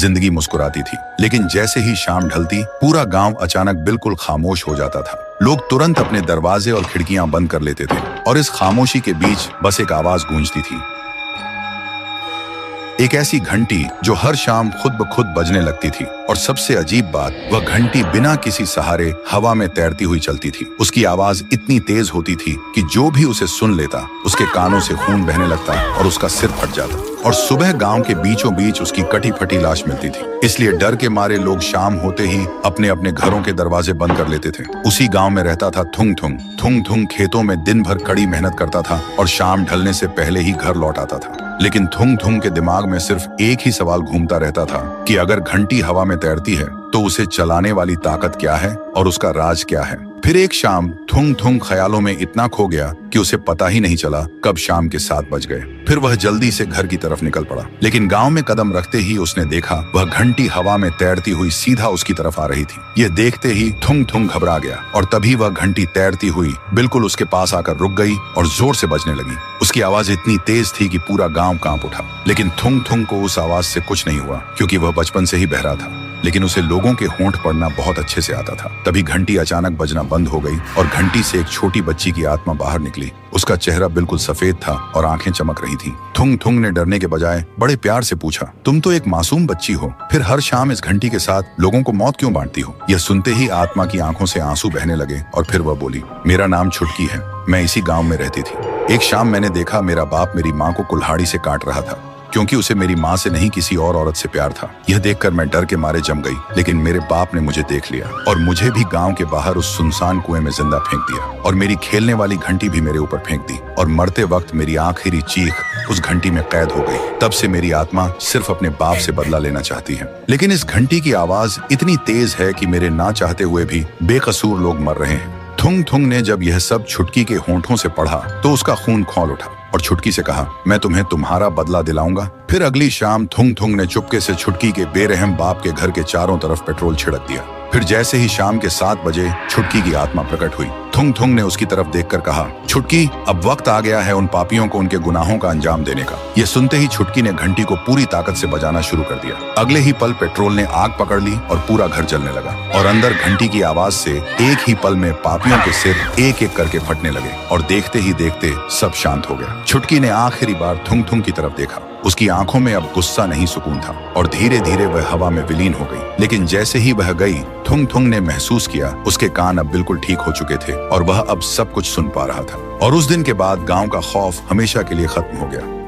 जिंदगी मुस्कुराती थी। लेकिन जैसे ही शाम ढलती, पूरा गांव अचानक बिल्कुल खामोश हो जाता था। लोग तुरंत अपने दरवाजे और खिड़कियां बंद कर लेते थे और इस खामोशी के बीच बस एक आवाज गूंजती थी, एक ऐसी घंटी जो हर शाम खुद ब खुद बजने लगती थी। और सबसे अजीब बात, वह घंटी बिना किसी सहारे हवा में तैरती हुई चलती थी। उसकी आवाज इतनी तेज होती थी कि जो भी उसे सुन लेता उसके कानों से खून बहने लगता और उसका सिर फट जाता। और सुबह गांव के बीचों बीच उसकी कटी फटी लाश मिलती थी। इसलिए डर के मारे लोग शाम होते ही अपने अपने घरों के दरवाजे बंद कर लेते थे। उसी गांव में रहता था थुंग थुंग। थुंग थुंग खेतों में दिन भर कड़ी मेहनत करता था और शाम ढलने से पहले ही घर लौट आता था। लेकिन थुंग थुंग के दिमाग में सिर्फ एक ही सवाल घूमता रहता था कि अगर घंटी हवा में तैरती है तो उसे चलाने वाली ताकत क्या है और उसका राज क्या है। फिर एक शाम थुंग थुंग ख्यालों में इतना खो गया कि उसे पता ही नहीं चला कब शाम के 7 बज गए। फिर वह जल्दी से घर की तरफ निकल पड़ा। लेकिन गांव में कदम रखते ही उसने देखा वह घंटी हवा में तैरती हुई सीधा उसकी तरफ आ रही थी। यह देखते ही थुंग थुंग घबरा गया और तभी वह घंटी तैरती हुई बिल्कुल उसके पास आकर रुक गई और जोर से बजने लगी। उसकी आवाज इतनी तेज थी कि पूरा गांव कांप उठा। लेकिन थुंग थुंग को उस आवाज से कुछ नहीं हुआ, क्योंकि वह बचपन से ही बहरा था। लेकिन उसे लोगों के होंठ पढ़ना बहुत अच्छे से आता था। तभी घंटी अचानक बजना बंद हो गई और घंटी से एक छोटी बच्ची की आत्मा बाहर निकली। उसका चेहरा बिल्कुल सफेद था और आंखें चमक रही थी। थुंग थुंग ने डरने के बजाय बड़े प्यार से पूछा, तुम तो एक मासूम बच्ची हो, फिर हर शाम इस घंटी के साथ लोगों को मौत क्यों बांटती हो? यह सुनते ही आत्मा की आंखों से आंसू बहने लगे और फिर वह बोली, मेरा नाम छुटकी है, मैं इसी गाँव में रहती थी। एक शाम मैंने देखा मेरा बाप मेरी माँ को कुल्हाड़ी से काट रहा था, क्योंकि उसे मेरी माँ से नहीं किसी और औरत से प्यार था। यह देखकर मैं डर के मारे जम गई। लेकिन मेरे बाप ने मुझे देख लिया और मुझे भी गांव के बाहर उस सुनसान कुएं में जिंदा फेंक दिया और मेरी खेलने वाली घंटी भी मेरे ऊपर फेंक दी। और मरते वक्त मेरी आखिरी चीख उस घंटी में कैद हो गई। तब से मेरी आत्मा सिर्फ अपने बाप से बदला लेना चाहती है। लेकिन इस घंटी की आवाज इतनी तेज है कि मेरे ना चाहते हुए भी बेकसूर लोग मर रहे हैं। थुंग थुंग ने जब यह सब छुटकी के होंठों से पढ़ा तो उसका खून खौल उठा और छुटकी से कहा, मैं तुम्हें तुम्हारा बदला दिलाऊंगा। फिर अगली शाम थुंग थुंग ने चुपके से छुटकी के बेरहम बाप के घर के चारों तरफ पेट्रोल छिड़क दिया। फिर जैसे ही शाम के 7 बजे छुटकी की आत्मा प्रकट हुई। थुंग थुंग ने उसकी तरफ देखकर कहा, छुटकी, अब वक्त आ गया है उन पापियों को उनके गुनाहों का अंजाम देने का। यह सुनते ही छुटकी ने घंटी को पूरी ताकत से बजाना शुरू कर दिया। अगले ही पल पेट्रोल ने आग पकड़ ली और पूरा घर जलने लगा और अंदर घंटी की आवाज से एक ही पल में पापियों के सिर एक एक करके फटने लगे और देखते ही देखते सब शांत हो गया। छुटकी ने आखिरी बार थुंग थुंग की तरफ देखा। उसकी आंखों में अब गुस्सा नहीं सुकून था और धीरे धीरे वह हवा में विलीन हो गई। लेकिन जैसे ही वह गई, थुंग थुंग ने महसूस किया उसके कान अब बिल्कुल ठीक हो चुके थे और वह अब सब कुछ सुन पा रहा था। और उस दिन के बाद गांव का खौफ हमेशा के लिए खत्म हो गया।